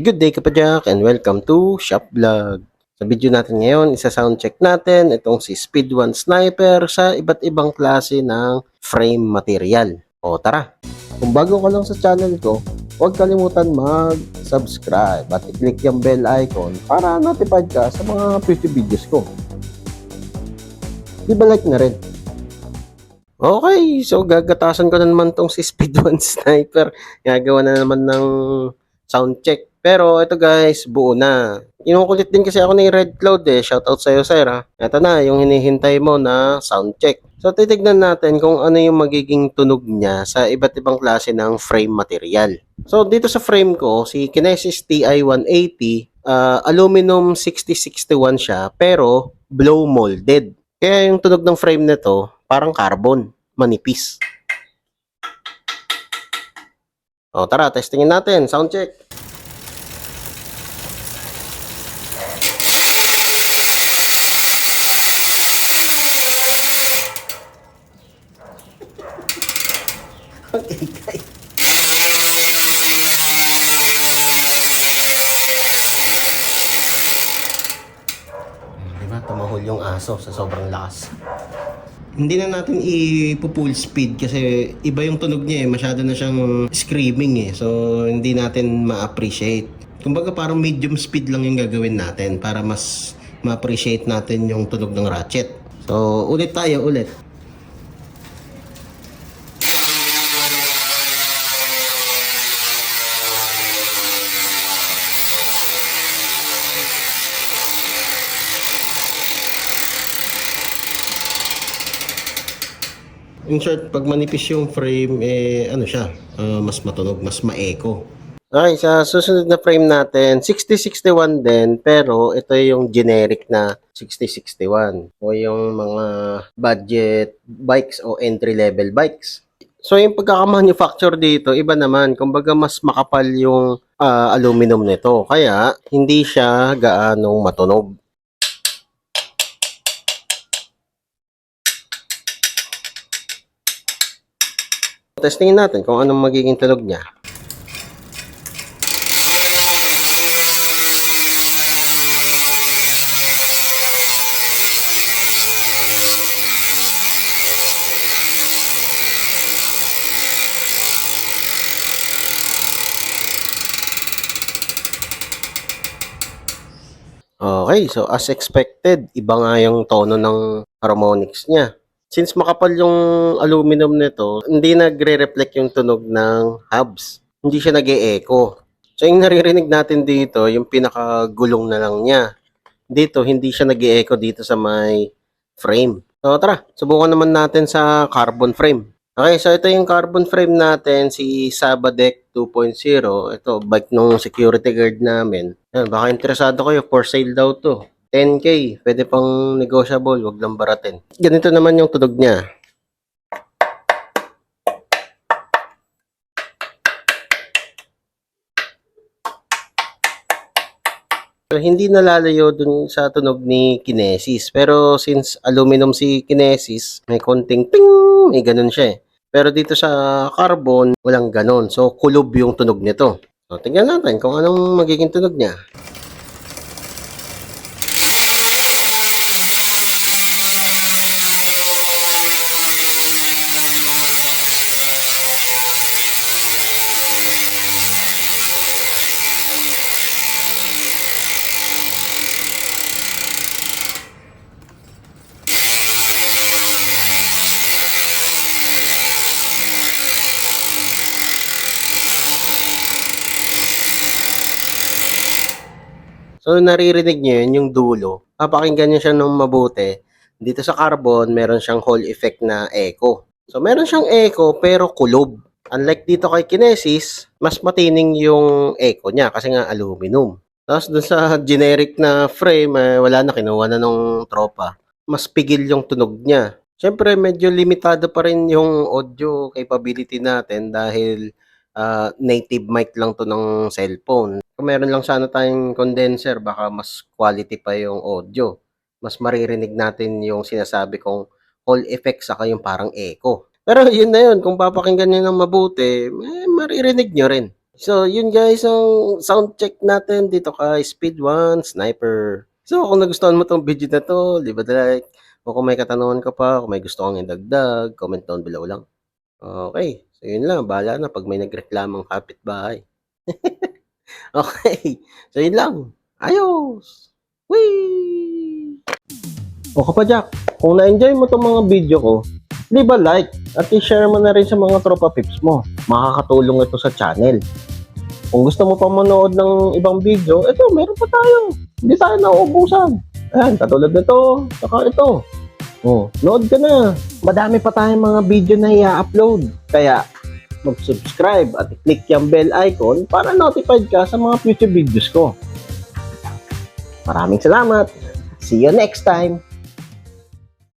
Good day kapadyak and welcome to Shop Vlog. Sa video natin ngayon, isa-soundcheck natin itong si Speed 1 Sniper sa iba't ibang klase ng frame material. O tara! Kung bago ka lang sa channel ko, huwag kalimutan mag-subscribe at i-click yung bell icon para notified ka sa mga future videos ko. Di ba like na rin? Okay, so gagatasan ko na naman tong si Speed 1 Sniper. Gagawa na naman ng soundcheck. Pero ito guys, buo na. Inukulit din kasi ako ni Red Cloud eh. Shoutout sa'yo sir ha. Ito na, yung hinihintay mo na soundcheck. So titignan natin kung ano yung magiging tunog niya sa iba't ibang klase ng frame material. So dito sa frame ko, si Kinesis TI-180, aluminum 6061 siya pero blow molded. Kaya yung tunog ng frame nito parang carbon, manipis. O tara, testingin natin, soundcheck. Okay. Diba, tumahol yung aso sa sobrang lakas. Hindi na natin i-full speed kasi iba yung tunog niya eh. Masyado na siyang screaming eh. So, hindi natin ma-appreciate. Kumbaga parang medium speed lang yung gagawin natin para mas ma-appreciate natin yung tunog ng ratchet. So, ulit tayo, ulit. In short, pag manipis yung frame, ano siya, mas matunog, mas ma-echo. Okay, sa susunod na frame natin, 6061 din, pero ito yung generic na 6061 o yung mga budget bikes o entry-level bikes. So yung pagkaka-manufacture dito, iba naman. Kumbaga mas makapal yung aluminum nito. Kaya hindi siya gaanong matunog. Testingin natin kung anong magiging tunog niya. Okay, so as expected, iba nga yung tono ng harmonics niya. Since makapal yung aluminum nito, hindi nagre-reflect yung tunog ng hubs. Hindi siya nag-e-echo. So yung naririnig natin dito, yung pinakagulong na lang niya. Dito, hindi siya nag-e-echo dito sa may frame. So tara, subukan naman natin sa carbon frame. Okay, so ito yung carbon frame natin, si Sabadec 2.0. Ito, bike nung security guard namin. Yan, baka interesado kayo, for sale daw to. 10K, pwede pang negotiable, wag lang baratin. Ganito naman yung tunog niya. So, hindi nalalayo dun sa tunog ni Kinesis. Pero since aluminum si Kinesis, may konting ping, may ganun siya eh. Pero dito sa carbon, walang ganun. So, kulob yung tunog nito. So, tingnan natin kung anong magiging tunog niya. So, naririnig nyo yun, yung dulo. Papakinggan nyo siya ng mabuti. Dito sa carbon, meron siyang Hall effect na echo. So, meron siyang echo pero kulob. Unlike dito kay Kinesis, mas matining yung echo niya kasi nga aluminum. Tapos dun sa generic na frame, wala na, kinuha na nung tropa. Mas pigil yung tunog niya. Siyempre, medyo limitado pa rin yung audio capability natin dahil native mic lang to ng cellphone. Kung meron lang sana tayong condenser, baka mas quality pa yung audio. Mas maririnig natin yung sinasabi kong Hall effect saka yung parang echo. Pero yun na yun, kung papakinggan nyo ng mabuti, maririnig nyo rin. So, yun guys ang sound check natin dito kay Speed 1 Sniper. So, kung nagustuhan mo 'tong video na 'to, leave a like. O kung may katanungan ka pa, kung may gusto kang idagdag, comment down below lang. Okay, so yun lang. Bahala na 'pag may nagreklamong kapitbahay. Okay, so yun lang. Ayos! Whee! O kapadyak, kung na-enjoy mo 'tong mga video ko, leave a like at i-share mo na rin sa mga tropa pips mo. Makakatulong ito sa channel. Kung gusto mo pa manood ng ibang video, ito, meron pa tayo. Hindi tayo nauubusan. Ayan, katulad nito, saka ito. Oh, nood ka na. Madami pa tayong mga video na i-upload. Kaya, mag-subscribe at i-click yung bell icon para notified ka sa mga future videos ko. Maraming salamat. See you next time.